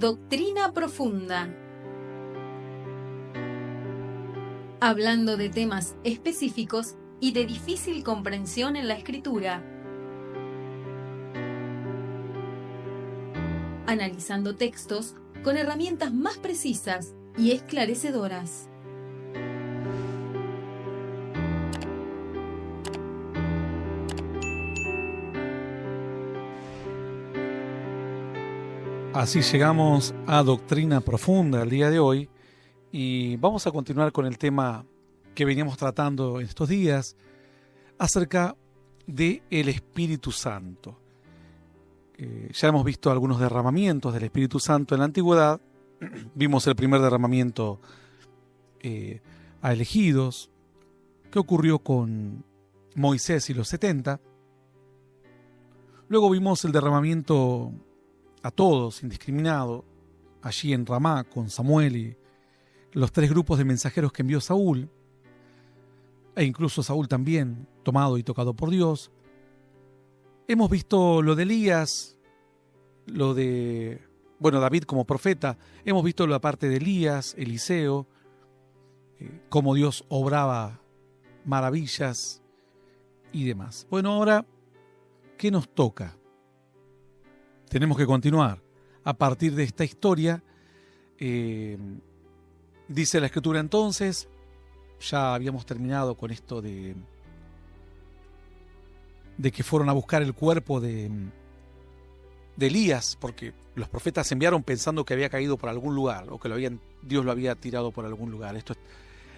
Doctrina Profunda. Hablando de temas específicos y de difícil comprensión en la Escritura. Analizando textos con herramientas más precisas y esclarecedoras. Así llegamos a Doctrina Profunda el día de hoy y vamos a continuar con el tema que veníamos tratando en estos días acerca del Espíritu Santo. Ya hemos visto algunos derramamientos del Espíritu Santo en la antigüedad. Vimos el primer derramamiento a elegidos, que ocurrió con Moisés y los 70. Luego vimos el derramamiento a todos, indiscriminado, allí en Ramá, con Samuel y los 3 grupos de mensajeros que envió Saúl, e incluso Saúl también, tomado y tocado por Dios. Hemos visto lo de Elías, lo de, David como profeta. Hemos visto la parte de Elías, Eliseo, cómo Dios obraba maravillas y demás. Bueno, ahora, ¿qué nos toca? Tenemos que continuar. A partir de esta historia, dice la Escritura entonces, ya habíamos terminado con esto de que fueron a buscar el cuerpo de Elías, porque los profetas enviaron pensando que había caído por algún lugar, o que Dios lo había tirado por algún lugar.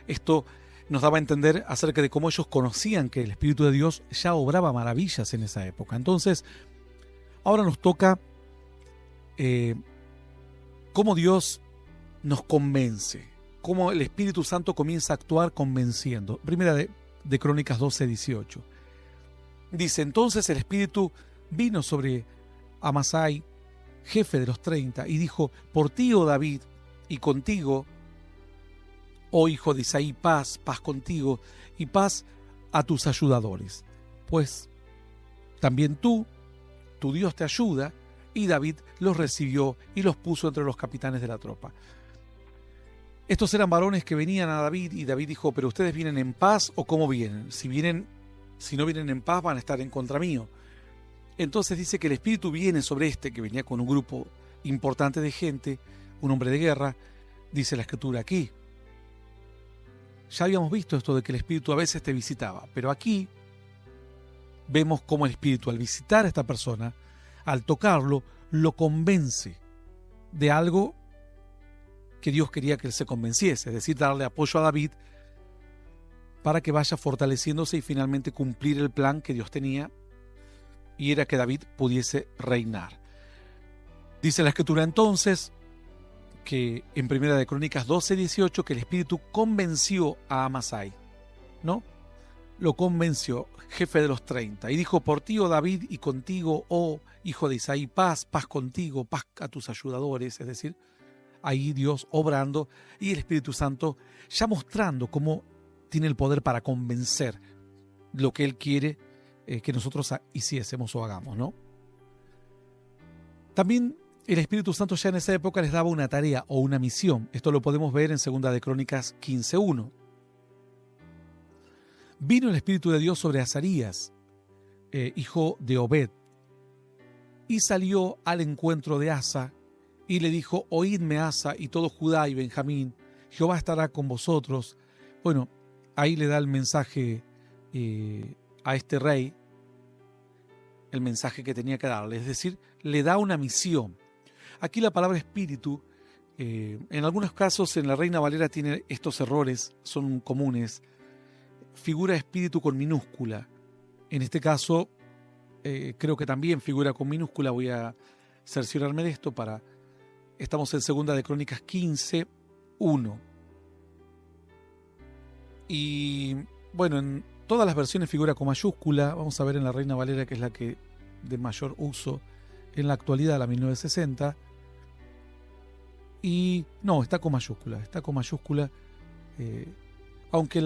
Esto nos daba a entender acerca de cómo ellos conocían que el Espíritu de Dios ya obraba maravillas en esa época. Entonces, ahora nos toca cómo Dios nos convence, cómo el Espíritu Santo comienza a actuar convenciendo. Primera de Crónicas 12:18. Dice, entonces el Espíritu vino sobre Amasai, jefe de los 30, y dijo, por ti, oh David, y contigo, oh hijo de Isaí, paz contigo, y paz a tus ayudadores. Pues también tu Dios te ayuda. Y David los recibió y los puso entre los capitanes de la tropa. Estos eran varones que venían a David, y David dijo, ¿pero ustedes vienen en paz o cómo vienen? Si no vienen en paz, van a estar en contra mío. Entonces dice que el Espíritu viene sobre que venía con un grupo importante de gente, un hombre de guerra, dice la Escritura aquí. Ya habíamos visto esto de que el Espíritu a veces te visitaba, pero aquí vemos cómo el Espíritu, al visitar a esta persona, al tocarlo, lo convence de algo que Dios quería que él se convenciese, es decir, darle apoyo a David para que vaya fortaleciéndose y finalmente cumplir el plan que Dios tenía, y era que David pudiese reinar. Dice la Escritura entonces que en Primera de Crónicas 12:18 que el Espíritu convenció a Amasai, ¿no? Lo convenció, jefe de los 30, y dijo, por ti, oh David, y contigo, oh hijo de Isaí, paz contigo, paz a tus ayudadores. Es decir, ahí Dios obrando y el Espíritu Santo ya mostrando cómo tiene el poder para convencer lo que Él quiere que nosotros hiciésemos o hagamos, ¿no? También el Espíritu Santo ya en esa época les daba una tarea o una misión. Esto lo podemos ver en 2 de Crónicas 15:1. Vino el Espíritu de Dios sobre Azarías, hijo de Obed, y salió al encuentro de Asa, y le dijo, oídme Asa y todo Judá y Benjamín, Jehová estará con vosotros. Bueno, ahí le da el mensaje a este rey, el mensaje que tenía que darle, es decir, le da una misión. Aquí la palabra espíritu, en algunos casos en la Reina Valera tiene estos errores, son comunes, figura espíritu con minúscula. En este caso, creo que también figura con minúscula. Voy a cerciorarme de esto estamos en 2 de Crónicas 15:1. Y bueno, en todas las versiones figura con mayúscula. Vamos a ver en la Reina Valera, que es la que de mayor uso en la actualidad, la 1960. Y no, está con mayúscula. Aunque en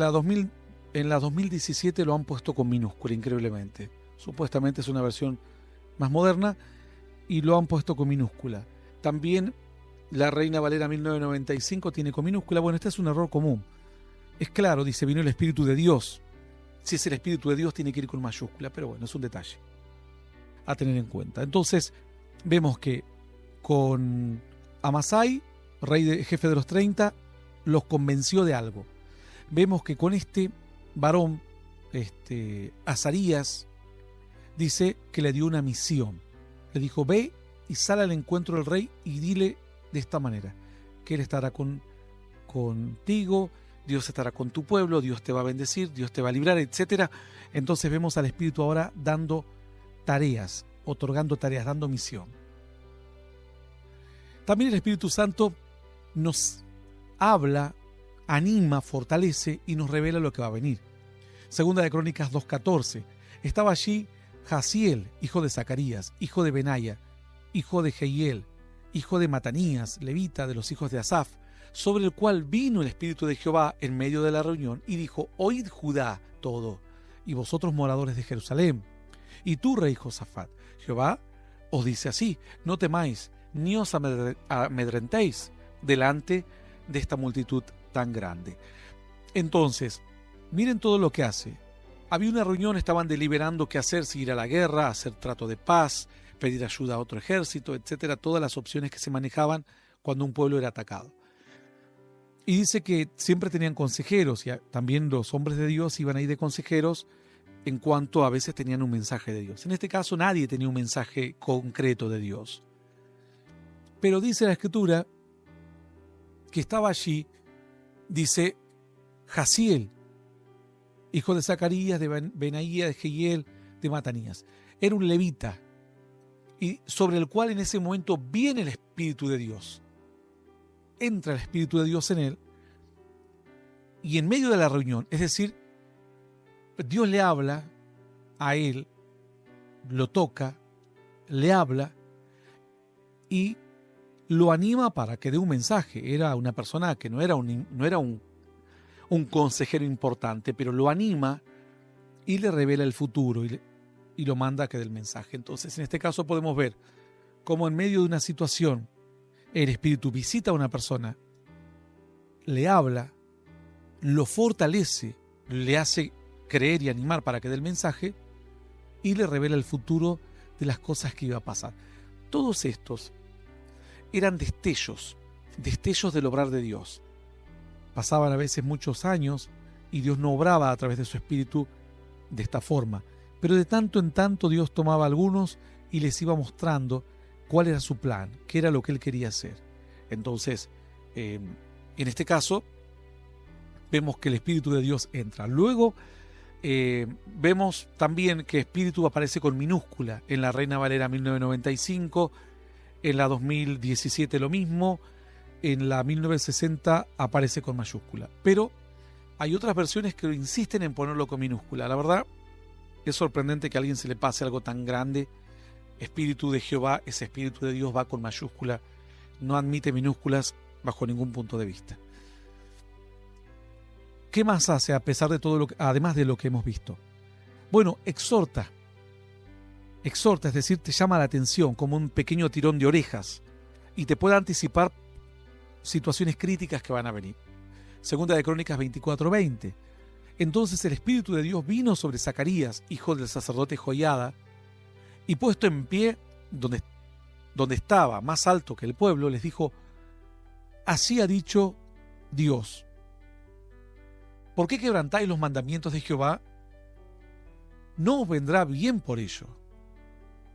la 2017 lo han puesto con minúscula, increíblemente. Supuestamente es una versión más moderna y lo han puesto con minúscula. También La Reina Valera 1995 tiene con minúscula. Bueno, este es un error común. Es claro, dice, vino el Espíritu de Dios. Si es el Espíritu de Dios, tiene que ir con mayúscula, pero bueno, es un detalle a tener en cuenta. Entonces, vemos que con Amasai, jefe de los 30, los convenció de algo. Vemos que con este varón, Azarías, dice que le dio una misión. Le dijo, ve y sal al encuentro del rey y dile de esta manera, que él estará contigo, Dios estará con tu pueblo, Dios te va a bendecir, Dios te va a librar, etc. Entonces vemos al Espíritu ahora dando tareas, otorgando tareas, dando misión. También el Espíritu Santo nos habla, anima, fortalece y nos revela lo que va a venir. Segunda de Crónicas 2:14. Estaba allí Jaziel, hijo de Zacarías, hijo de Benaya, hijo de Jehiel, hijo de Matanías, levita de los hijos de Asaf, sobre el cual vino el Espíritu de Jehová en medio de la reunión y dijo, oíd Judá todo, y vosotros moradores de Jerusalén, y tú, rey Josafat, Jehová os dice así, no temáis, ni os amedrentéis delante de esta multitud tan grande. Entonces, miren todo lo que hace. Había una reunión, estaban deliberando qué hacer, si ir a la guerra, hacer trato de paz, pedir ayuda a otro ejército, etcétera, todas las opciones que se manejaban cuando un pueblo era atacado. Y dice que siempre tenían consejeros, y también los hombres de Dios iban ahí de consejeros en cuanto a veces tenían un mensaje de Dios. En este caso nadie tenía un mensaje concreto de Dios. Pero dice la Escritura que estaba allí, dice, Jaziel, hijo de Zacarías, de Benaía, de Jehiel, de Matanías. Era un levita, y sobre el cual en ese momento viene el Espíritu de Dios. Entra el Espíritu de Dios en él, y en medio de la reunión, es decir, Dios le habla a él, lo toca, le habla, y lo anima para que dé un mensaje. Era una persona que no era un consejero importante, pero lo anima y le revela el futuro y lo manda a que dé el mensaje. Entonces, en este caso podemos ver cómo en medio de una situación el Espíritu visita a una persona, le habla, lo fortalece, le hace creer y animar para que dé el mensaje y le revela el futuro de las cosas que iba a pasar. Todos estos eran destellos del obrar de Dios. Pasaban a veces muchos años y Dios no obraba a través de su Espíritu de esta forma. Pero de tanto en tanto Dios tomaba a algunos y les iba mostrando cuál era su plan, qué era lo que Él quería hacer. Entonces, en este caso, vemos que el Espíritu de Dios entra. Luego, vemos también que Espíritu aparece con minúscula en la Reina Valera 1995, en la 2017 lo mismo, en la 1960 aparece con mayúscula. Pero hay otras versiones que insisten en ponerlo con minúscula. La verdad, es sorprendente que a alguien se le pase algo tan grande. Espíritu de Jehová, ese Espíritu de Dios va con mayúscula, no admite minúsculas bajo ningún punto de vista. ¿Qué más hace a pesar de todo además de lo que hemos visto? Bueno, exhorta, es decir, te llama la atención como un pequeño tirón de orejas y te puede anticipar situaciones críticas que van a venir. Segunda de Crónicas 24:20. Entonces el Espíritu de Dios vino sobre Zacarías, hijo del sacerdote Joiada, y puesto en pie donde estaba, más alto que el pueblo, les dijo, así ha dicho Dios, ¿por qué quebrantáis los mandamientos de Jehová? No os vendrá bien por ello,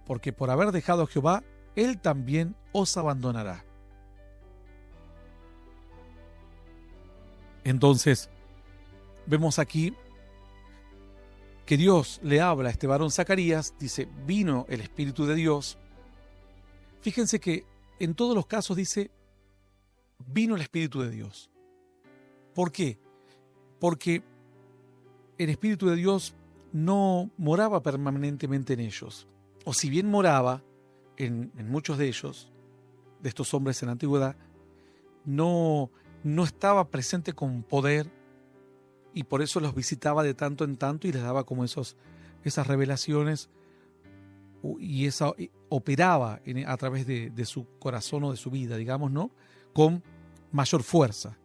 porque por haber dejado a Jehová, Él también os abandonará. Entonces, vemos aquí que Dios le habla a este varón Zacarías, dice, vino el Espíritu de Dios. Fíjense que en todos los casos dice, vino el Espíritu de Dios. ¿Por qué? Porque el Espíritu de Dios no moraba permanentemente en ellos. O si bien moraba en muchos de ellos, de estos hombres en la antigüedad, no estaba presente con poder, y por eso los visitaba de tanto en tanto y les daba como esas revelaciones operaba a través de su corazón o de su vida, digamos, ¿no? Con mayor fuerza.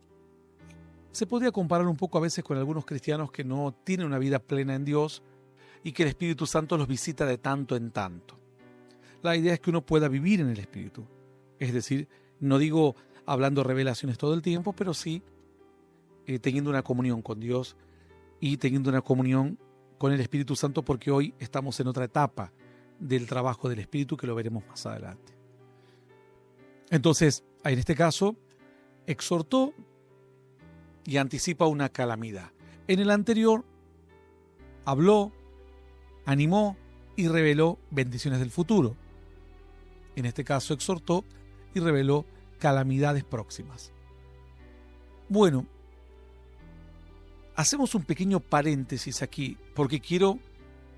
Se podría comparar un poco a veces con algunos cristianos que no tienen una vida plena en Dios y que el Espíritu Santo los visita de tanto en tanto. La idea es que uno pueda vivir en el Espíritu. Es decir, no digo hablando revelaciones todo el tiempo, pero sí teniendo una comunión con Dios y teniendo una comunión con el Espíritu Santo, porque hoy estamos en otra etapa del trabajo del Espíritu que lo veremos más adelante. Entonces, en este caso, exhortó y anticipa una calamidad. En el anterior, habló, animó y reveló bendiciones del futuro. En este caso, exhortó y reveló calamidades próximas. Bueno, hacemos un pequeño paréntesis aquí, porque quiero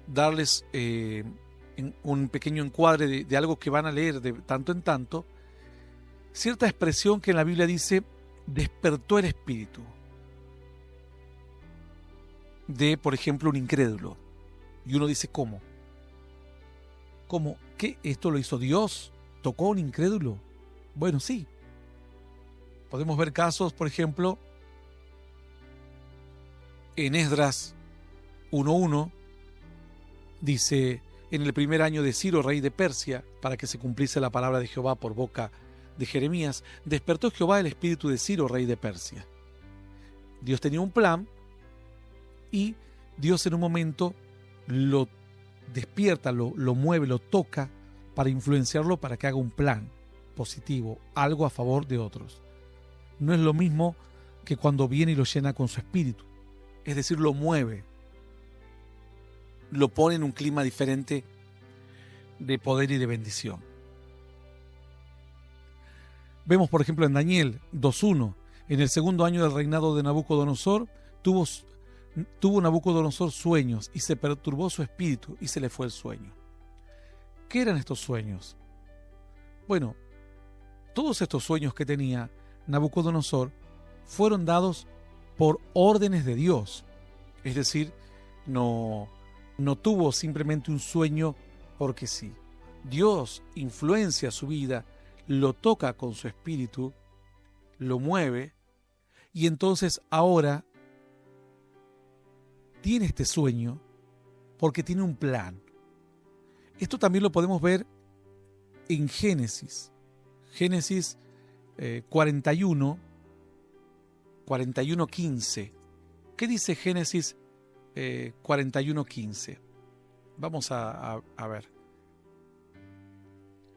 darles un pequeño encuadre de algo que van a leer de tanto en tanto. Cierta expresión que en la Biblia dice, despertó el espíritu de, por ejemplo, un incrédulo. Y uno dice, ¿cómo? ¿Cómo? ¿Qué? ¿Esto lo hizo Dios? ¿Tocó a un incrédulo? Bueno, sí. Podemos ver casos, por ejemplo, en Esdras 1:1, dice, en el primer año de Ciro, rey de Persia, para que se cumpliese la palabra de Jehová por boca de Jeremías, despertó Jehová el espíritu de Ciro, rey de Persia. Dios tenía un plan y Dios en un momento lo despierta, lo mueve, lo toca para influenciarlo para que haga un plan positivo, algo a favor de otros. No es lo mismo que cuando viene y lo llena con su espíritu. Es decir, lo mueve, lo pone en un clima diferente de poder y de bendición. Vemos, por ejemplo, en Daniel 2:1, en el segundo año del reinado de Nabucodonosor, tuvo Nabucodonosor sueños y se perturbó su espíritu y se le fue el sueño. ¿Qué eran estos sueños? Bueno, todos estos sueños que tenía Nabucodonosor fueron dados por órdenes de Dios. Es decir, no tuvo simplemente un sueño porque sí. Dios influencia su vida, lo toca con su espíritu, lo mueve, y entonces ahora tiene este sueño porque tiene un plan. Esto también lo podemos ver en Génesis 41:15. ¿Qué dice Génesis 41:15? Vamos a ver.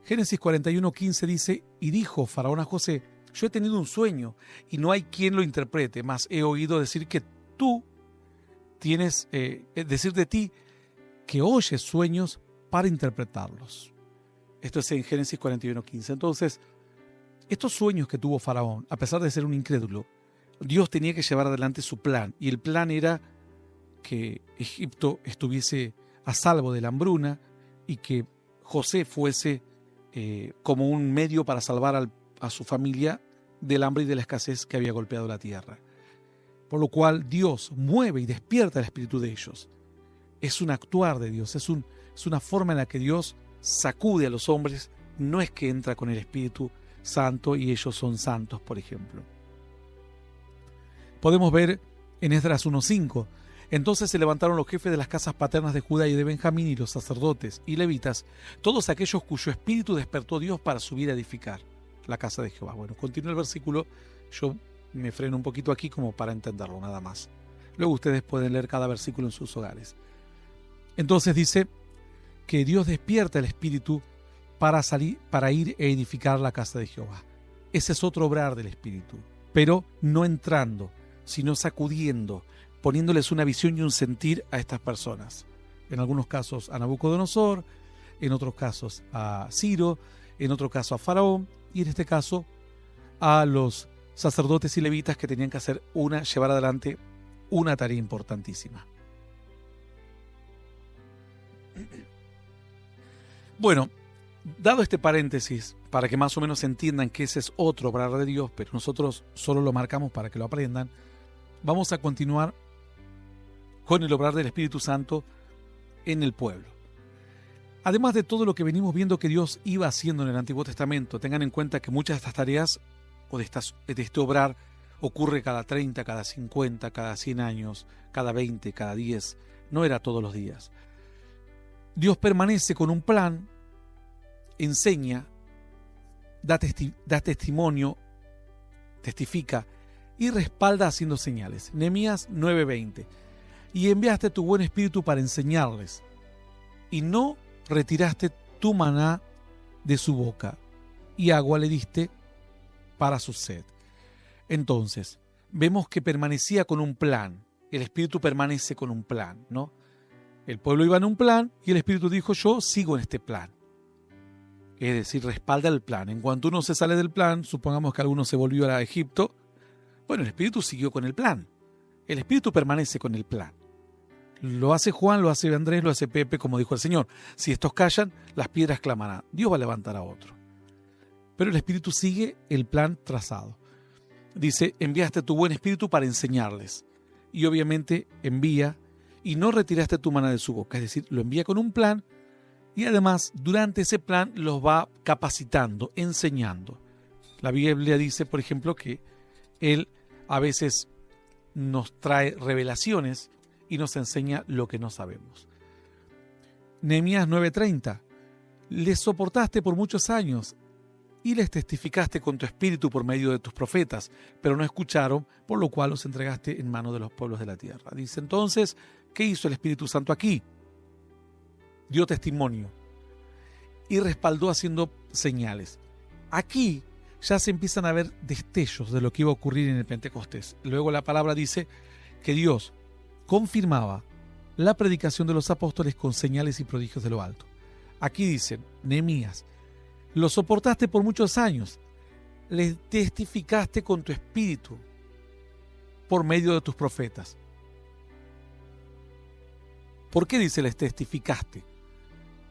Génesis 41:15 dice, y dijo Faraón a José, yo he tenido un sueño y no hay quien lo interprete, mas he oído decir que tú tienes, decir de ti que oyes sueños para interpretarlos. Esto es en Génesis 41:15. Entonces, estos sueños que tuvo Faraón, a pesar de ser un incrédulo, Dios tenía que llevar adelante su plan, y el plan era que Egipto estuviese a salvo de la hambruna y que José fuese como un medio para salvar a su familia del hambre y de la escasez que había golpeado la tierra. Por lo cual Dios mueve y despierta el espíritu de ellos. Es un actuar de Dios, es una forma en la que Dios sacude a los hombres, no es que entra con el Espíritu Santo y ellos son santos, por ejemplo. Podemos ver en Esdras 1:5, entonces se levantaron los jefes de las casas paternas de Judá y de Benjamín y los sacerdotes y levitas, todos aquellos cuyo espíritu despertó Dios para subir a edificar la casa de Jehová. Bueno, continúa el versículo, yo me freno un poquito aquí como para entenderlo nada más. Luego ustedes pueden leer cada versículo en sus hogares. Entonces dice que Dios despierta el espíritu para ir a edificar la casa de Jehová. Ese es otro obrar del espíritu, pero no entrando, sino sacudiendo, poniéndoles una visión y un sentir a estas personas. En algunos casos a Nabucodonosor, en otros casos a Ciro, en otro caso a Faraón, y en este caso a los sacerdotes y levitas que tenían que llevar adelante una tarea importantísima. Bueno, dado este paréntesis, para que más o menos entiendan que ese es otro obrar de Dios, pero nosotros solo lo marcamos para que lo aprendan, vamos a continuar con el obrar del Espíritu Santo en el pueblo. Además de todo lo que venimos viendo que Dios iba haciendo en el Antiguo Testamento, tengan en cuenta que muchas de estas tareas o de este obrar ocurre cada 30, cada 50, cada 100 años, cada 20, cada 10. No era todos los días. Dios permanece con un plan, enseña, da testimonio, testifica y respalda haciendo señales. Nehemías 9:20. Y enviaste tu buen espíritu para enseñarles, y no retiraste tu maná de su boca, y agua le diste para su sed. Entonces, vemos que permanecía con un plan. El Espíritu permanece con un plan, ¿no? El pueblo iba en un plan y el Espíritu dijo, yo sigo en este plan. Es decir, respalda el plan. En cuanto uno se sale del plan, supongamos que alguno se volvió a Egipto, bueno, el Espíritu siguió con el plan. El Espíritu permanece con el plan. Lo hace Juan, lo hace Andrés, lo hace Pepe, como dijo el Señor. Si estos callan, las piedras clamarán. Dios va a levantar a otro. Pero el Espíritu sigue el plan trazado. Dice, enviaste tu buen Espíritu para enseñarles. Y obviamente envía, y no retiraste tu maná de su boca. Es decir, lo envía con un plan, y además durante ese plan los va capacitando, enseñando. La Biblia dice, por ejemplo, que Él a veces nos trae revelaciones y nos enseña lo que no sabemos. Nehemías 9:30. Les soportaste por muchos años y les testificaste con tu espíritu por medio de tus profetas, pero no escucharon, por lo cual los entregaste en manos de los pueblos de la tierra. Dice entonces, ¿qué hizo el Espíritu Santo aquí? Dio testimonio y respaldó haciendo señales. Aquí ya se empiezan a ver destellos de lo que iba a ocurrir en el Pentecostés. Luego la palabra dice que Dios confirmaba la predicación de los apóstoles con señales y prodigios de lo alto. Aquí dice, Nehemías, lo soportaste por muchos años, le testificaste con tu espíritu por medio de tus profetas. ¿Por qué dice les testificaste?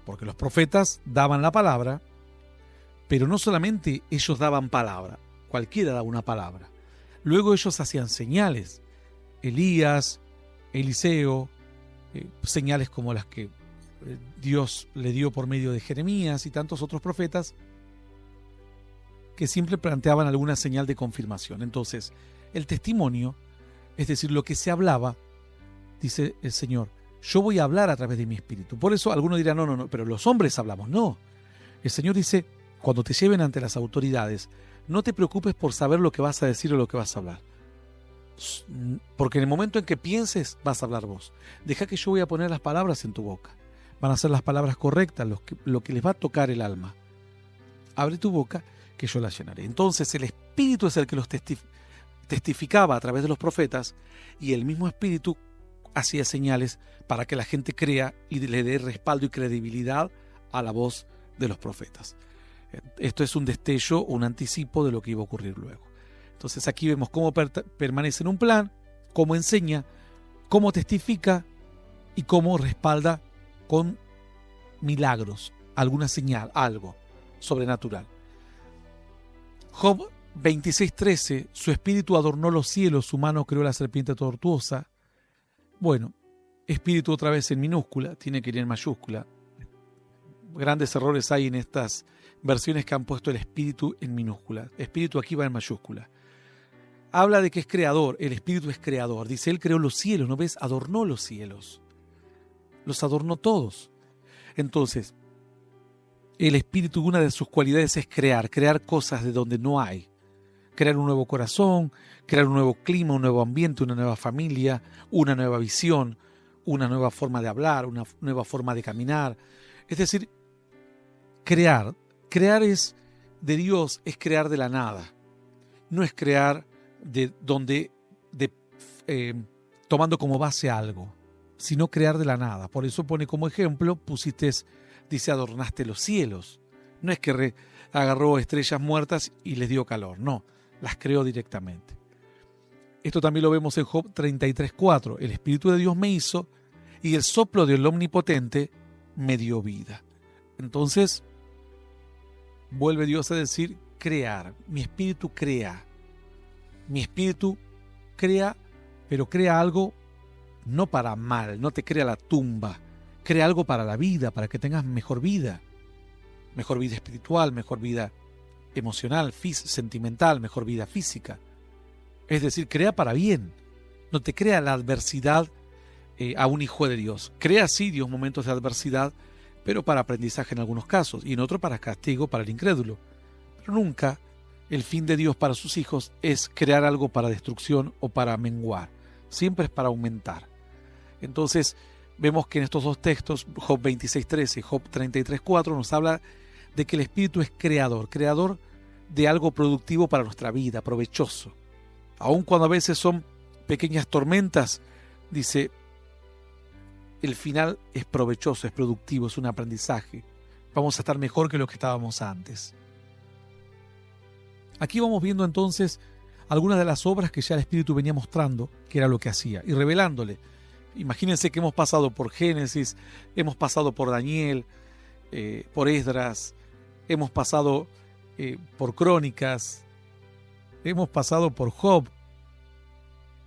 Porque los profetas daban la palabra, pero no solamente ellos daban palabra, cualquiera daba una palabra. Luego ellos hacían señales. Elías, Eliseo, señales como las que Dios le dio por medio de Jeremías y tantos otros profetas que siempre planteaban alguna señal de confirmación. Entonces, el testimonio, es decir, lo que se hablaba, dice el Señor, yo voy a hablar a través de mi espíritu. Por eso algunos dirán, no, pero los hombres hablamos. No, el Señor dice, cuando te lleven ante las autoridades, no te preocupes por saber lo que vas a decir o lo que vas a hablar. Porque en el momento en que pienses, vas a hablar vos. Deja que yo voy a poner las palabras en tu boca. Van a ser las palabras correctas, lo que les va a tocar el alma. Abre tu boca, que yo la llenaré. Entonces el Espíritu es el que los testificaba a través de los profetas, y el mismo Espíritu hacía señales para que la gente crea y le dé respaldo y credibilidad a la voz de los profetas. Esto es un destello, un anticipo de lo que iba a ocurrir luego. Entonces aquí vemos cómo permanece en un plan, cómo enseña, cómo testifica y cómo respalda con milagros, alguna señal, algo sobrenatural. Job 26:13, su espíritu adornó los cielos, su mano creó la serpiente tortuosa. Bueno, espíritu otra vez en minúscula, tiene que ir en mayúscula. Grandes errores hay en estas versiones que han puesto el espíritu en minúscula. Espíritu aquí va en mayúscula. Habla de que es creador, el espíritu es creador. Dice, él creó los cielos, ¿no ves? Adornó los cielos. Los adornó todos. Entonces, el espíritu, una de sus cualidades es crear cosas de donde no hay. Crear un nuevo corazón, crear un nuevo clima, un nuevo ambiente, una nueva familia, una nueva visión, una nueva forma de hablar, una nueva forma de caminar. Es decir, crear. Crear es de Dios, es crear de la nada. No es crear tomando como base algo, sino crear de la nada. Por eso pone como ejemplo, dice, adornaste los cielos. No es que agarró estrellas muertas y les dio calor, no, las creó directamente. Esto también lo vemos en Job 33:4. El Espíritu de Dios me hizo y el soplo del Omnipotente me dio vida. Entonces, vuelve Dios a decir, crear. Mi espíritu crea. Mi espíritu crea, pero crea algo no para mal, no te crea la tumba, crea algo para la vida, para que tengas mejor vida espiritual, mejor vida emocional, sentimental, mejor vida física. Es decir, crea para bien, no te crea la adversidad a un hijo de Dios. Crea sí Dios momentos de adversidad, pero para aprendizaje en algunos casos, y en otros para castigo para el incrédulo. Pero nunca el fin de Dios para sus hijos es crear algo para destrucción o para menguar. Siempre es para aumentar. Entonces, vemos que en estos dos textos, Job 26:13 y Job 33:4, nos habla de que el Espíritu es creador de algo productivo para nuestra vida, provechoso. Aun cuando a veces son pequeñas tormentas, dice, el final es provechoso, es productivo, es un aprendizaje. Vamos a estar mejor que lo que estábamos antes. Aquí vamos viendo entonces algunas de las obras que ya el Espíritu venía mostrando, que era lo que hacía, y revelándole. Imagínense que hemos pasado por Génesis, hemos pasado por Daniel, por Esdras, hemos pasado por Crónicas, hemos pasado por Job.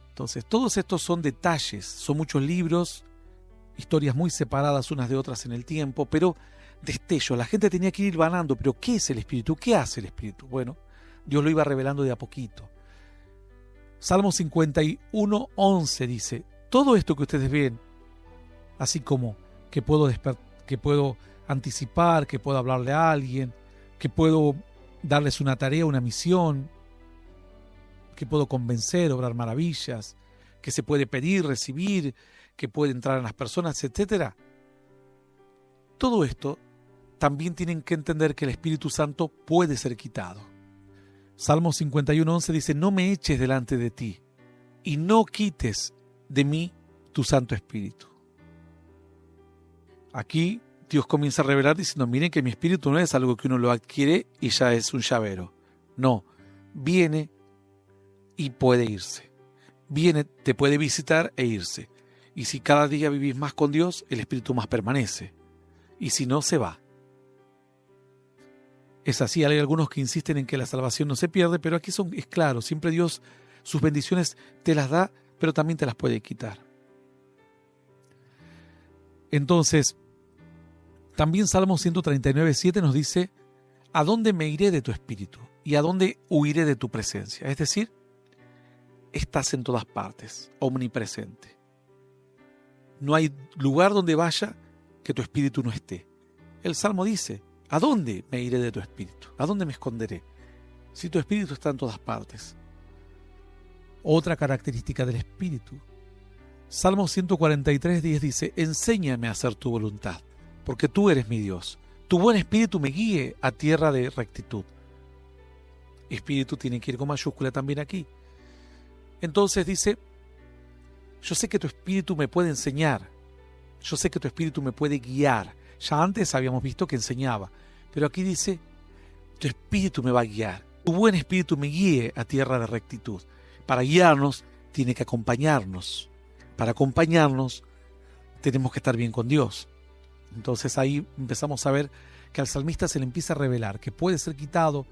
Entonces, todos estos son detalles, son muchos libros, historias muy separadas unas de otras en el tiempo, pero destellos. La gente tenía que ir vanando, pero ¿qué es el Espíritu? ¿Qué hace el Espíritu? Bueno, Dios lo iba revelando de a poquito. Salmo 51:11 dice, todo esto que ustedes ven, así como que puedo anticipar, que puedo hablarle a alguien, que puedo darles una tarea, una misión, que puedo convencer, obrar maravillas, que se puede pedir, recibir, que puede entrar en las personas, etc. Todo esto también tienen que entender que el Espíritu Santo puede ser quitado. Salmo 51:11 dice, no me eches delante de ti y no quites de mí tu Santo Espíritu. Aquí Dios comienza a revelar diciendo, miren que mi Espíritu no es algo que uno lo adquiere y ya es un llavero. No, viene y puede irse. Viene, te puede visitar e irse. Y si cada día vivís más con Dios, el Espíritu más permanece. Y si no, se va. Es así, hay algunos que insisten en que la salvación no se pierde, pero aquí es claro, siempre Dios sus bendiciones te las da, pero también te las puede quitar. Entonces, también Salmo 139:7 nos dice, ¿a dónde me iré de tu espíritu? ¿Y a dónde huiré de tu presencia? Es decir, estás en todas partes, omnipresente. No hay lugar donde vaya que tu espíritu no esté. El Salmo dice, ¿a dónde me iré de tu espíritu? ¿A dónde me esconderé? Si tu espíritu está en todas partes. Otra característica del espíritu. Salmo 143:10 dice, enséñame a hacer tu voluntad, porque tú eres mi Dios. Tu buen espíritu me guíe a tierra de rectitud. Espíritu tiene que ir con mayúscula también aquí. Entonces dice, yo sé que tu espíritu me puede enseñar. Yo sé que tu espíritu me puede guiar. Ya antes habíamos visto que enseñaba, pero aquí dice, tu espíritu me va a guiar. Tu buen espíritu me guíe a tierra de rectitud. Para guiarnos, tiene que acompañarnos. Para acompañarnos, tenemos que estar bien con Dios. Entonces ahí empezamos a ver que al salmista se le empieza a revelar que puede ser quitado,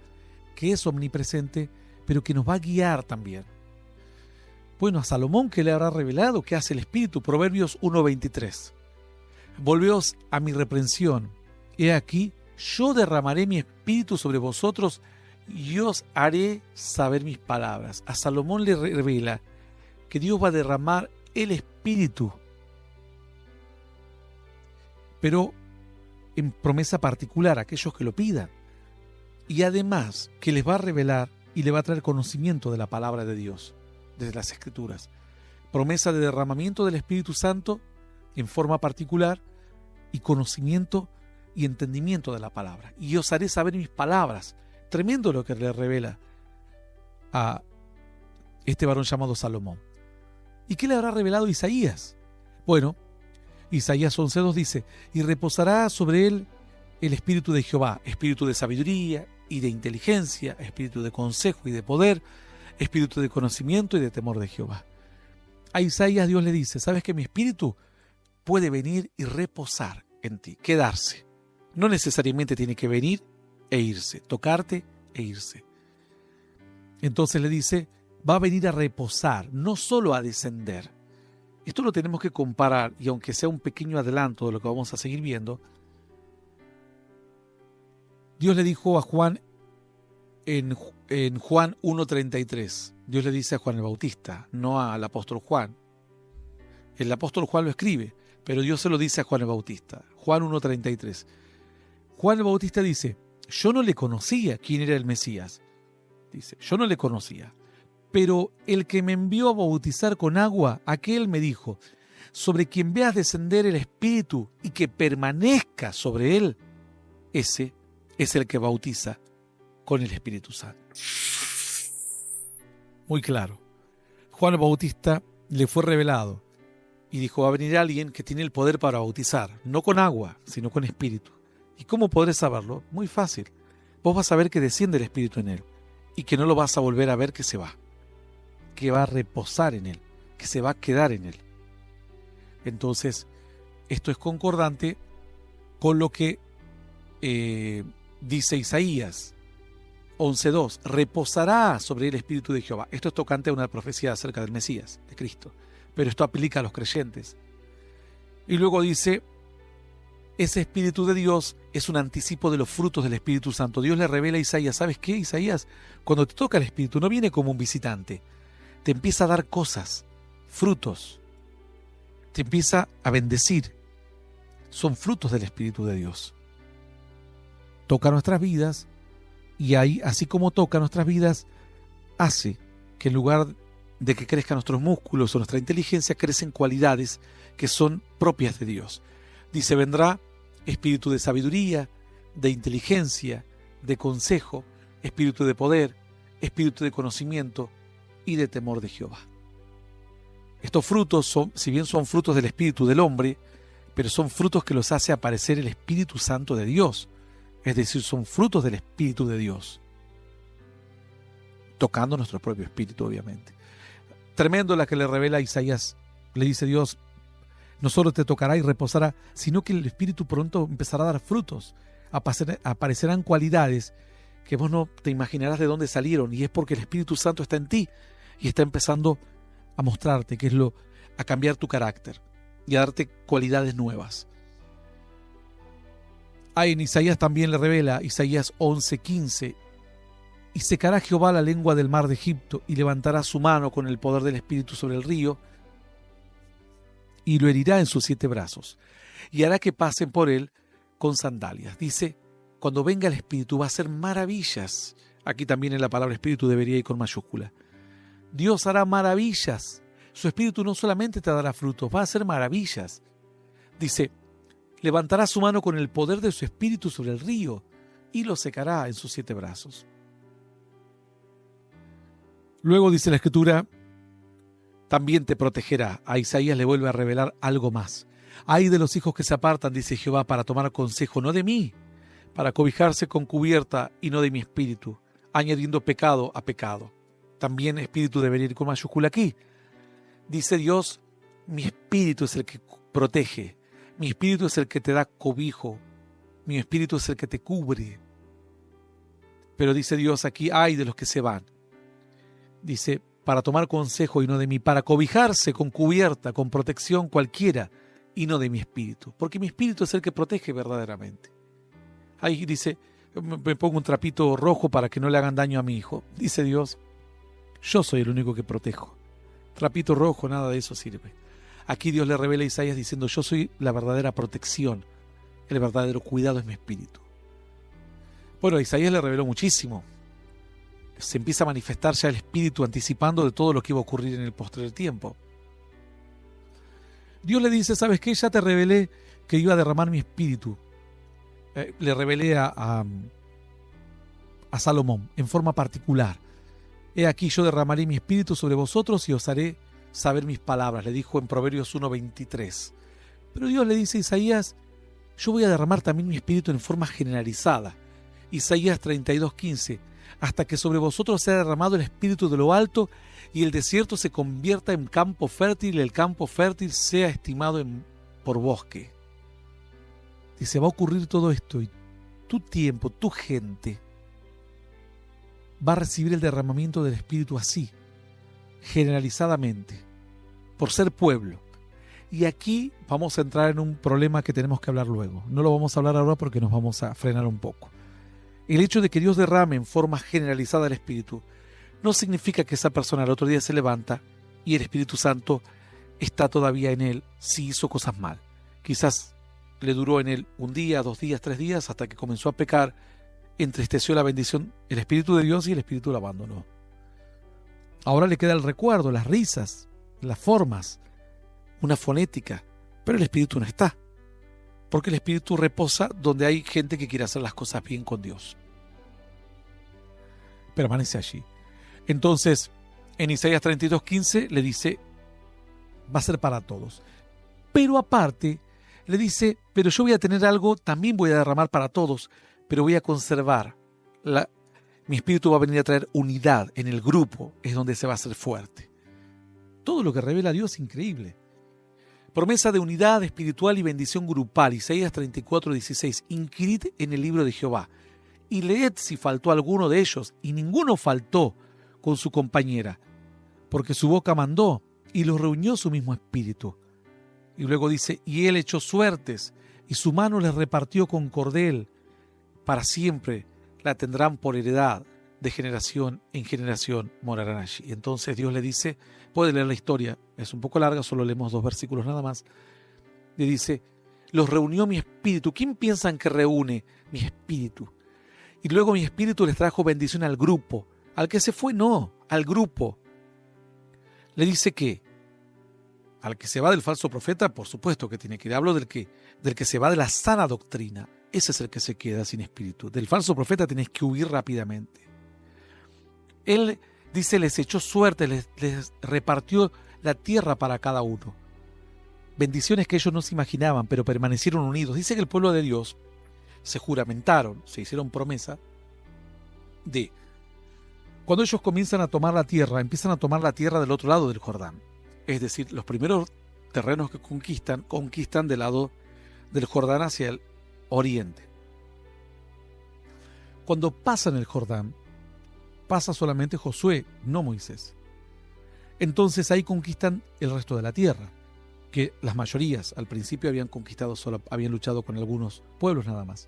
que es omnipresente, pero que nos va a guiar también. Bueno, a Salomón, ¿qué le habrá revelado? ¿Qué hace el Espíritu? Proverbios 1:23. Volveos a mi reprensión. He aquí, yo derramaré mi espíritu sobre vosotros y os haré saber mis palabras. A Salomón le revela que Dios va a derramar el espíritu, pero en promesa particular a aquellos que lo pidan. Y además que les va a revelar y le va a traer conocimiento de la palabra de Dios, desde las Escrituras. Promesa de derramamiento del Espíritu Santo en forma particular y conocimiento y entendimiento de la palabra. Y os haré saber mis palabras. Tremendo lo que le revela a este varón llamado Salomón. ¿Y qué le habrá revelado Isaías? Bueno, Isaías 11:2 dice, y reposará sobre él el espíritu de Jehová, espíritu de sabiduría y de inteligencia, espíritu de consejo y de poder, espíritu de conocimiento y de temor de Jehová. A Isaías Dios le dice, ¿sabes que mi espíritu puede venir y reposar en ti, quedarse? No necesariamente tiene que venir e irse, tocarte e irse. Entonces le dice, va a venir a reposar, no solo a descender. Esto lo tenemos que comparar, y aunque sea un pequeño adelanto de lo que vamos a seguir viendo, Dios le dijo a Juan en Juan 1:33, Dios le dice a Juan el Bautista, no al apóstol Juan. El apóstol Juan lo escribe, pero Dios se lo dice a Juan el Bautista. Juan 1:33. Juan el Bautista dice, yo no le conocía quién era el Mesías. Dice, yo no le conocía. Pero el que me envió a bautizar con agua, aquel me dijo, sobre quien veas descender el Espíritu y que permanezca sobre él, ese es el que bautiza con el Espíritu Santo. Muy claro. Juan el Bautista le fue revelado y dijo, va a venir alguien que tiene el poder para bautizar, no con agua, sino con Espíritu. ¿Y cómo podré saberlo? Muy fácil. Vos vas a ver que desciende el Espíritu en él y que no lo vas a volver a ver que se va, que va a reposar en él, que se va a quedar en él. Entonces, esto es concordante con lo que dice Isaías 11:2, reposará sobre el Espíritu de Jehová. Esto es tocante a una profecía acerca del Mesías, de Cristo, pero esto aplica a los creyentes. Y luego dice, ese Espíritu de Dios es un anticipo de los frutos del Espíritu Santo. Dios le revela a Isaías, ¿sabes qué, Isaías? Cuando te toca el Espíritu, no viene como un visitante, te empieza a dar cosas, frutos, te empieza a bendecir. Son frutos del Espíritu de Dios. Toca nuestras vidas y ahí, así como toca nuestras vidas, hace que en lugar de que crezcan nuestros músculos o nuestra inteligencia, crecen cualidades que son propias de Dios. Dice, vendrá espíritu de sabiduría, de inteligencia, de consejo, espíritu de poder, espíritu de conocimiento y de temor de Jehová. Estos frutos son, si bien son frutos del espíritu del hombre, pero son frutos que los hace aparecer el Espíritu Santo de Dios. Es decir, son frutos del Espíritu de Dios, tocando nuestro propio espíritu, obviamente. Tremendo la que le revela a Isaías. Le dice Dios, no solo te tocará y reposará, sino que el Espíritu pronto empezará a dar frutos. Aparecerán cualidades que vos no te imaginarás de dónde salieron, y es porque el Espíritu Santo está en ti y está empezando a mostrarte a cambiar tu carácter y a darte cualidades nuevas. En Isaías también le revela, Isaías 11:15, y secará Jehová la lengua del mar de Egipto, y levantará su mano con el poder del Espíritu sobre el río, y lo herirá en sus 7 brazos, y hará que pasen por él con sandalias. Dice, cuando venga el Espíritu va a hacer maravillas. Aquí también en la palabra Espíritu debería ir con mayúscula. Dios hará maravillas. Su Espíritu no solamente te dará frutos, va a hacer maravillas. Dice, levantará su mano con el poder de su Espíritu sobre el río y lo secará en sus 7 brazos. Luego dice la Escritura, también te protegerá. A Isaías le vuelve a revelar algo más. Ay de los hijos que se apartan, dice Jehová, para tomar consejo, no de mí, para cobijarse con cubierta y no de mi espíritu, añadiendo pecado a pecado. También espíritu debería ir con mayúscula aquí. Dice Dios, mi espíritu es el que protege, mi espíritu es el que te da cobijo, mi espíritu es el que te cubre. Pero dice Dios aquí, ay de los que se van. Dice, para tomar consejo y no de mí, para cobijarse con cubierta, con protección cualquiera y no de mi espíritu, porque mi espíritu es el que protege verdaderamente. Ahí dice, me pongo un trapito rojo para que no le hagan daño a mi hijo. Dice Dios, yo soy el único que protejo. Trapito rojo, nada de eso sirve. Aquí Dios le revela a Isaías diciendo, yo soy la verdadera protección, el verdadero cuidado es mi espíritu. Bueno, a Isaías le reveló muchísimo. Se empieza a manifestar ya el espíritu anticipando de todo lo que iba a ocurrir en el postrer tiempo. Dios le dice, ¿sabes qué? Ya te revelé que iba a derramar mi espíritu. Le revelé a Salomón en forma particular. He aquí yo derramaré mi espíritu sobre vosotros y os haré saber mis palabras, le dijo en Proverbios 1:23. Pero Dios le dice a Isaías, yo voy a derramar también mi espíritu en forma generalizada. Isaías 32:15, hasta que sobre vosotros sea derramado el espíritu de lo alto y el desierto se convierta en campo fértil y el campo fértil sea estimado por bosque. Dice, va a ocurrir todo esto y tu tiempo, tu gente, va a recibir el derramamiento del Espíritu así, generalizadamente, por ser pueblo, Y aquí vamos a entrar en un problema que tenemos que hablar luego. No lo vamos a hablar ahora porque nos vamos a frenar un poco. El hecho de que Dios derrame en forma generalizada el Espíritu no significa que esa persona al otro día se levanta y el Espíritu Santo está todavía en él si hizo cosas mal. Quizás le duró en él un día, 2 días, 3 días, hasta que comenzó a pecar, entristeció la bendición, el Espíritu de Dios, y el Espíritu lo abandonó. Ahora le queda el recuerdo, las risas, las formas, una fonética, pero el Espíritu no está, porque el Espíritu reposa donde hay gente que quiere hacer las cosas bien con Dios. Permanece allí. Entonces, en Isaías 32:15 le dice, va a ser para todos. Pero aparte, le dice, pero yo voy a tener algo, también voy a derramar para todos, pero voy a conservar. Mi Espíritu va a venir a traer unidad en el grupo, es donde se va a hacer fuerte. Todo lo que revela Dios es increíble. Promesa de unidad espiritual y bendición grupal, Isaías 34:16. Inquirid en el libro de Jehová, y leed si faltó alguno de ellos, y ninguno faltó con su compañera, porque su boca mandó, y los reunió su mismo espíritu. Y luego dice, y él echó suertes, y su mano les repartió con cordel, para siempre la tendrán por heredad, de generación en generación morarán allí. Entonces Dios le dice, puede leer la historia, es un poco larga, solo leemos 2 versículos nada más. Le dice, los reunió mi espíritu. ¿Quién piensan que reúne? Mi espíritu. Y luego mi espíritu les trajo bendición al grupo. Al que se fue, no, al grupo. Le dice que al que se va del falso profeta, por supuesto que tiene que ir. Hablo del que se va de la sana doctrina. Ese es el que se queda sin espíritu. Del falso profeta tenés que huir rápidamente. Él dice, les echó suerte, les repartió la tierra para cada uno. Bendiciones que ellos no se imaginaban, pero permanecieron unidos. Dice que el pueblo de Dios se juramentaron, se hicieron promesa de, cuando ellos comienzan a tomar la tierra, empiezan a tomar la tierra del otro lado del Jordán. Es decir, los primeros terrenos que conquistan del lado del Jordán hacia el oriente. Cuando pasan el Jordán, pasa solamente Josué, no Moisés. Entonces ahí conquistan el resto de la tierra, que las mayorías al principio habían conquistado, solo habían luchado con algunos pueblos nada más.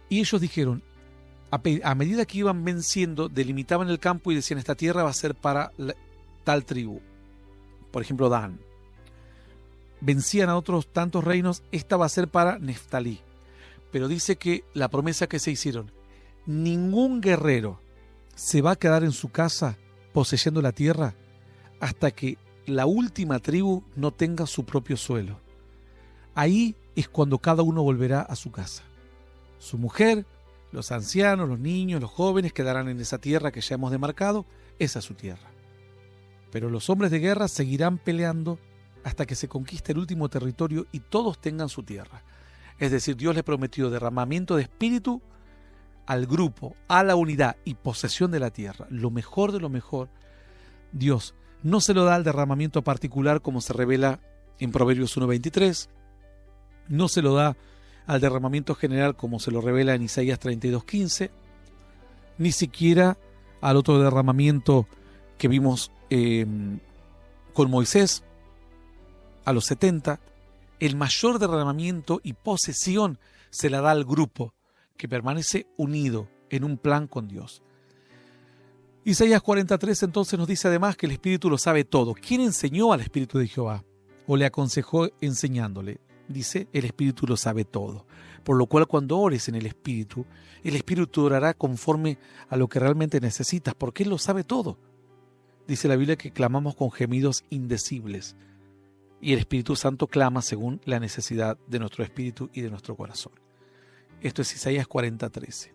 Y ellos dijeron, a medida que iban venciendo, delimitaban el campo y decían, esta tierra va a ser para tal tribu. Por ejemplo, Dan. Vencían a otros tantos reinos, esta va a ser para Neftalí. Pero dice que la promesa que se hicieron, ningún guerrero se va a quedar en su casa poseyendo la tierra hasta que la última tribu no tenga su propio suelo. Ahí es cuando cada uno volverá a su casa. Su mujer, los ancianos, los niños, los jóvenes quedarán en esa tierra que ya hemos demarcado, esa es su tierra. Pero los hombres de guerra seguirán peleando hasta que se conquiste el último territorio y todos tengan su tierra. Es decir, Dios le prometió derramamiento de espíritu al grupo, a la unidad y posesión de la tierra. Lo mejor de lo mejor, Dios no se lo da al derramamiento particular como se revela en Proverbios 1:23, no se lo da al derramamiento general como se lo revela en Isaías 32:15, ni siquiera al otro derramamiento que vimos con Moisés a los 70. El mayor derramamiento y posesión se la da al grupo que permanece unido en un plan con Dios. Isaías 43 entonces nos dice además que el Espíritu lo sabe todo. ¿Quién enseñó al Espíritu de Jehová o le aconsejó enseñándole? Dice, el Espíritu lo sabe todo. Por lo cual cuando ores en el Espíritu orará conforme a lo que realmente necesitas, porque Él lo sabe todo. Dice la Biblia que clamamos con gemidos indecibles. Y el Espíritu Santo clama según la necesidad de nuestro espíritu y de nuestro corazón. Esto es Isaías 40:13.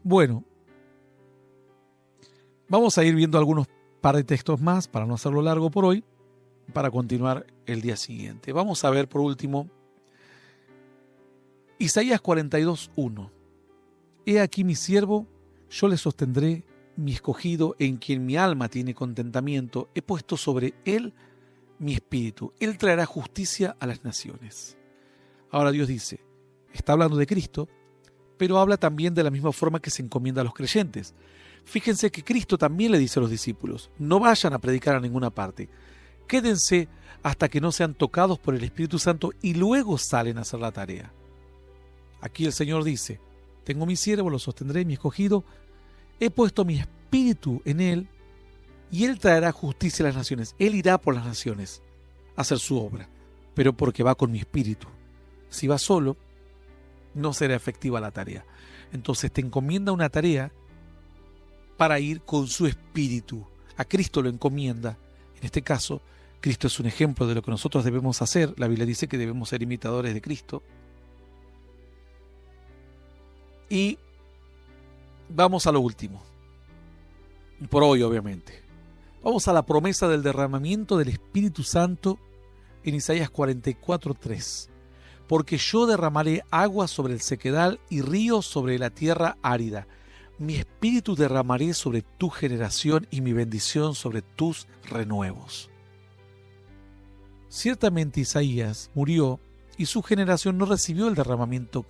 Bueno, vamos a ir viendo algunos par de textos más para no hacerlo largo por hoy, para continuar el día siguiente. Vamos a ver por último Isaías 42:1. He aquí mi siervo, yo le sostendré, mi escogido, en quien mi alma tiene contentamiento. He puesto sobre él mi espíritu. Él traerá justicia a las naciones. Ahora Dios dice, está hablando de Cristo, pero habla también de la misma forma que se encomienda a los creyentes. Fíjense que Cristo también le dice a los discípulos, no vayan a predicar a ninguna parte. Quédense hasta que no sean tocados por el Espíritu Santo y luego salen a hacer la tarea. Aquí el Señor dice, tengo mi siervo, lo sostendré, mi escogido, he puesto mi espíritu en él y él traerá justicia a las naciones. Él irá por las naciones a hacer su obra, pero porque va con mi espíritu. Si va solo, no será efectiva la tarea. Entonces te encomienda una tarea para ir con su espíritu. A Cristo lo encomienda. En este caso, Cristo es un ejemplo de lo que nosotros debemos hacer. La Biblia dice que debemos ser imitadores de Cristo. Y vamos a lo último. Por hoy, obviamente. Vamos a la promesa del derramamiento del Espíritu Santo en Isaías 44:3. Porque yo derramaré agua sobre el sequedal y ríos sobre la tierra árida. Mi espíritu derramaré sobre tu generación y mi bendición sobre tus renuevos. Ciertamente Isaías murió y su generación no recibió el derramamiento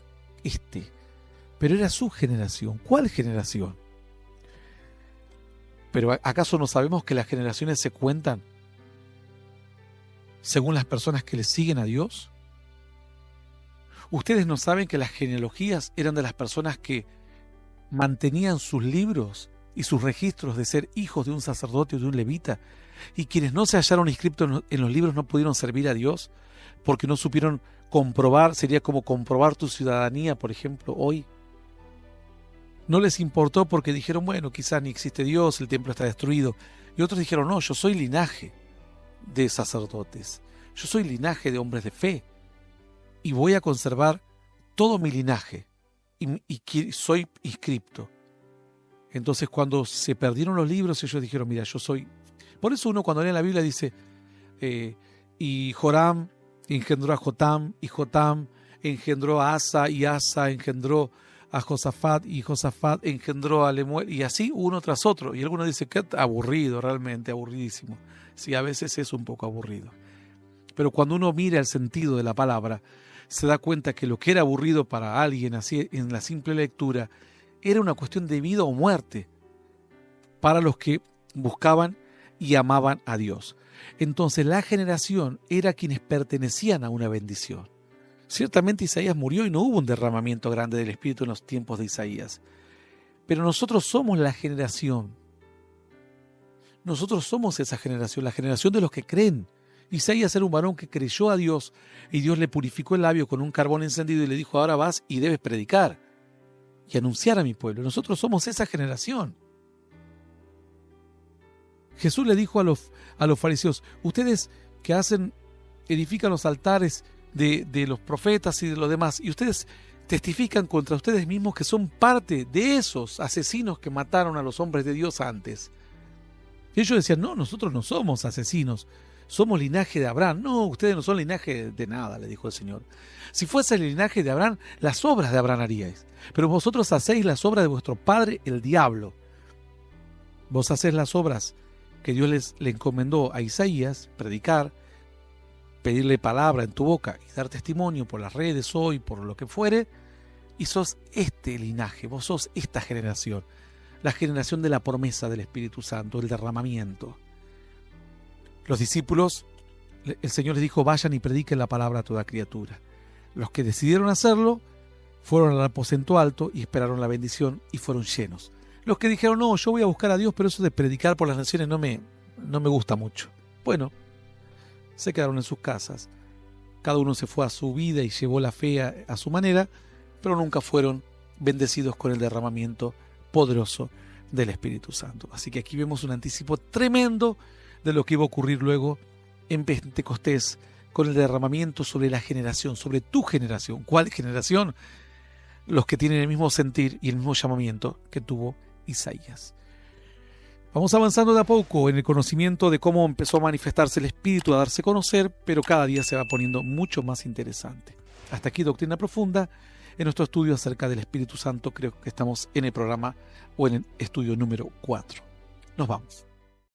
pero era su generación. ¿Cuál generación? ¿Pero acaso no sabemos que las generaciones se cuentan según las personas que le siguen a Dios? ¿Ustedes no saben que las genealogías eran de las personas que mantenían sus libros y sus registros de ser hijos de un sacerdote o de un levita? Y quienes no se hallaron inscritos en los libros no pudieron servir a Dios porque no supieron comprobar, sería como comprobar tu ciudadanía, por ejemplo, hoy. No les importó porque dijeron, bueno, quizás ni existe Dios, el templo está destruido. Y otros dijeron, no, yo soy linaje de sacerdotes, yo soy linaje de hombres de fe y voy a conservar todo mi linaje y soy inscripto. Entonces cuando se perdieron los libros, ellos dijeron, mira, yo soy... Por eso uno cuando lee la Biblia dice, y Joram engendró a Jotam, y Jotam engendró a Asa, y Asa engendró a Josafat, y Josafat engendró a Lemuel, y así uno tras otro. Y algunos dicen, qué aburrido, realmente aburridísimo. Sí, a veces es un poco aburrido. Pero cuando uno mira el sentido de la palabra, se da cuenta que lo que era aburrido para alguien así en la simple lectura era una cuestión de vida o muerte para los que buscaban y amaban a Dios. Entonces la generación era quienes pertenecían a una bendición. Ciertamente Isaías murió y no hubo un derramamiento grande del Espíritu en los tiempos de Isaías. Pero nosotros somos la generación. Nosotros somos esa generación, la generación de los que creen. Isaías era un varón que creyó a Dios y Dios le purificó el labio con un carbón encendido y le dijo, ahora vas y debes predicar y anunciar a mi pueblo. Nosotros somos esa generación. Jesús le dijo a los fariseos, ustedes que edifican los altares de los profetas y de los demás, y ustedes testifican contra ustedes mismos que son parte de esos asesinos que mataron a los hombres de Dios antes. Y ellos decían, no, nosotros no somos asesinos, somos linaje de Abraham. No, ustedes no son linaje de nada, le dijo el Señor. Si fuese el linaje de Abraham, las obras de Abraham haríais. Pero vosotros hacéis las obras de vuestro padre, el diablo. Vos hacéis las obras que Dios le encomendó a Isaías, predicar, pedirle palabra en tu boca y dar testimonio por las redes hoy, por lo que fuere, y sos este linaje, vos sos esta generación, la generación de la promesa del Espíritu Santo, el derramamiento. Los discípulos, el Señor les dijo, vayan y prediquen la palabra a toda criatura. Los que decidieron hacerlo fueron al aposento alto y esperaron la bendición y fueron llenos. Los que dijeron, no, yo voy a buscar a Dios, pero eso de predicar por las naciones no me gusta mucho. Bueno, se quedaron en sus casas. Cada uno se fue a su vida y llevó la fe a su manera, pero nunca fueron bendecidos con el derramamiento poderoso del Espíritu Santo. Así que aquí vemos un anticipo tremendo de lo que iba a ocurrir luego en Pentecostés con el derramamiento sobre la generación, sobre tu generación. ¿Cuál generación? Los que tienen el mismo sentir y el mismo llamamiento que tuvo Isaías. Vamos avanzando de a poco en el conocimiento de cómo empezó a manifestarse el Espíritu, a darse a conocer, pero cada día se va poniendo mucho más interesante. Hasta aquí Doctrina Profunda. En nuestro estudio acerca del Espíritu Santo, creo que estamos en el programa o en el estudio número 4. Nos vamos.